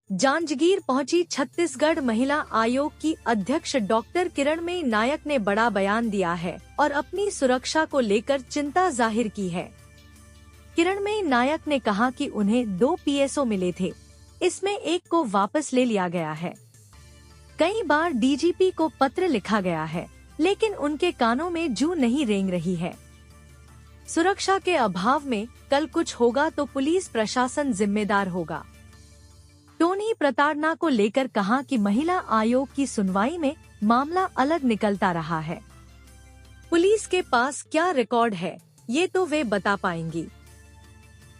जांजगीर पहुंची छत्तीसगढ़ महिला आयोग की अध्यक्ष डॉक्टर किरणमयी नायक ने बड़ा बयान दिया है और अपनी सुरक्षा को लेकर चिंता जाहिर की है। किरणमयी नायक ने कहा कि उन्हें 2 पीएसओ मिले थे, इसमें एक को वापस ले लिया गया है। कई बार डीजीपी को पत्र लिखा गया है, लेकिन उनके कानों में जूं नहीं रेंग रही है। सुरक्षा के अभाव में कल कुछ होगा तो पुलिस प्रशासन जिम्मेदार होगा। टोनी प्रताड़ना को लेकर कहा कि महिला आयोग की सुनवाई में मामला अलग निकलता रहा है। पुलिस के पास क्या रिकॉर्ड है, ये तो वे बता पाएंगी।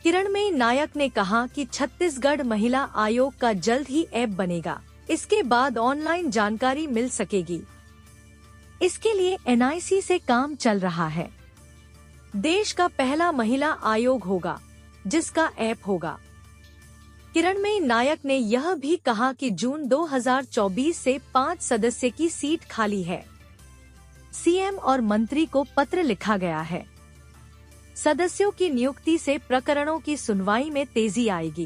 किरणमयी नायक ने कहा कि छत्तीसगढ़ महिला आयोग का जल्द ही ऐप बनेगा, इसके बाद ऑनलाइन जानकारी मिल सकेगी। इसके लिए एनआईसी से काम चल रहा है। देश का पहला महिला आयोग होगा जिसका ऐप होगा। किरणमयी नायक ने यह भी कहा कि जून 2024 से 5 सदस्य की सीट खाली है। सीएम और मंत्री को पत्र लिखा गया है। सदस्यों की नियुक्ति से प्रकरणों की सुनवाई में तेजी आएगी।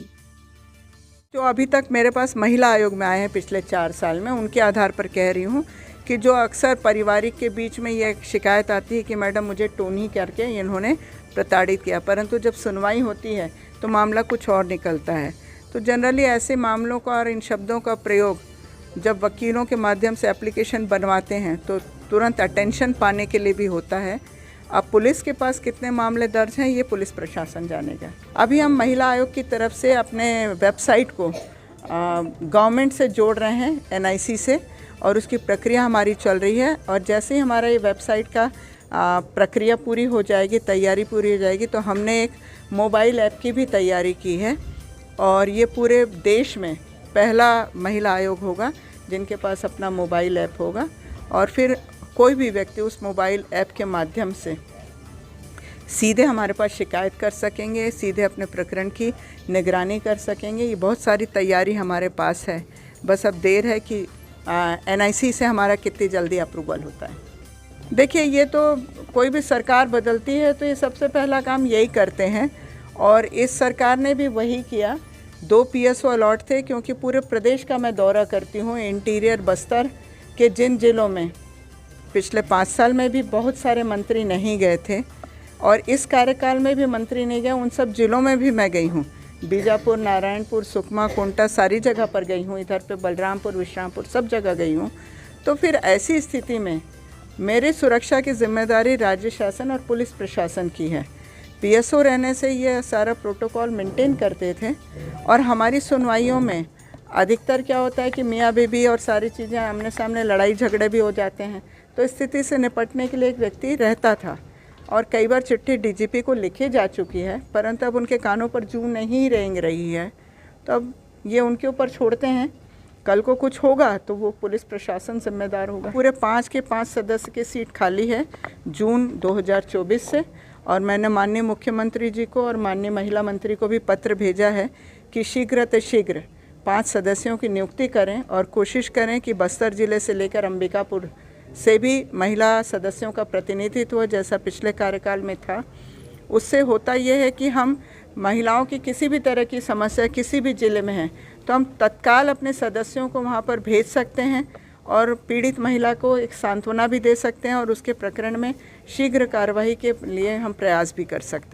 जो अभी तक मेरे पास महिला आयोग में आए हैं पिछले 4 साल में, उनके आधार पर कह रही हूँ कि जो अक्सर पारिवारिक के बीच में ये शिकायत आती है कि मैडम मुझे टोनी करके इन्होंने प्रताड़ित किया, परंतु जब सुनवाई होती है तो मामला कुछ और निकलता है। तो जनरली ऐसे मामलों का और इन शब्दों का प्रयोग जब वकीलों के माध्यम से एप्लीकेशन बनवाते हैं तो तुरंत अटेंशन पाने के लिए भी होता है। अब पुलिस के पास कितने मामले दर्ज हैं ये पुलिस प्रशासन जानेगा। अभी हम महिला आयोग की तरफ से अपने वेबसाइट को गवर्नमेंट से जोड़ रहे हैं, एनआईसी से, और उसकी प्रक्रिया हमारी चल रही है। और जैसे ही हमारा ये वेबसाइट का प्रक्रिया पूरी हो जाएगी, तैयारी पूरी हो जाएगी, तो हमने एक मोबाइल ऐप की भी तैयारी की है और ये पूरे देश में पहला महिला आयोग होगा जिनके पास अपना मोबाइल ऐप होगा। और फिर कोई भी व्यक्ति उस मोबाइल ऐप के माध्यम से सीधे हमारे पास शिकायत कर सकेंगे, सीधे अपने प्रकरण की निगरानी कर सकेंगे। ये बहुत सारी तैयारी हमारे पास है, बस अब देर है कि एनआईसी से हमारा कितनी जल्दी अप्रूवल होता है। देखिए, ये तो कोई भी सरकार बदलती है तो ये सबसे पहला काम यही करते हैं और इस सरकार ने भी वही किया। 2 पीएसओ अलॉट थे, क्योंकि पूरे प्रदेश का मैं दौरा करती हूँ। इंटीरियर बस्तर के जिन जिलों में पिछले 5 साल में भी बहुत सारे मंत्री नहीं गए थे और इस कार्यकाल में भी मंत्री नहीं गए, उन सब जिलों में भी मैं गई हूँ। बीजापुर, नारायणपुर, सुकमा, कोंटा, सारी जगह पर गई हूँ। इधर पे बलरामपुर, विश्रामपुर, सब जगह गई हूँ। तो फिर ऐसी स्थिति में मेरी सुरक्षा की जिम्मेदारी राज्य शासन और पुलिस प्रशासन की है। पीएसओ रहने से ये सारा प्रोटोकॉल मेंटेन करते थे और हमारी सुनवाइयों में अधिकतर क्या होता है कि मियाँ बीबी और सारी चीज़ें आमने सामने, लड़ाई झगड़े भी हो जाते हैं। तो इस स्थिति से निपटने के लिए एक व्यक्ति रहता था और कई बार चिट्ठी डीजीपी को लिखी जा चुकी है, परंतु अब उनके कानों पर जूं नहीं रेंग रही है। तो अब ये उनके ऊपर छोड़ते हैं। कल को कुछ होगा तो वो पुलिस प्रशासन जिम्मेदार होगा। पूरे 5 के 5 सदस्य की सीट खाली है जून 2024 से, और मैंने माननीय मुख्यमंत्री जी को और माननीय महिला मंत्री को भी पत्र भेजा है कि शीघ्र 5 सदस्यों की नियुक्ति करें और कोशिश करें कि बस्तर जिले से लेकर अंबिकापुर से भी महिला सदस्यों का प्रतिनिधित्व जैसा पिछले कार्यकाल में था। उससे होता यह है कि हम महिलाओं की किसी भी तरह की समस्या किसी भी जिले में है तो हम तत्काल अपने सदस्यों को वहां पर भेज सकते हैं और पीड़ित महिला को एक सांत्वना भी दे सकते हैं और उसके प्रकरण में शीघ्र कार्रवाई के लिए हम प्रयास भी कर सकते हैं।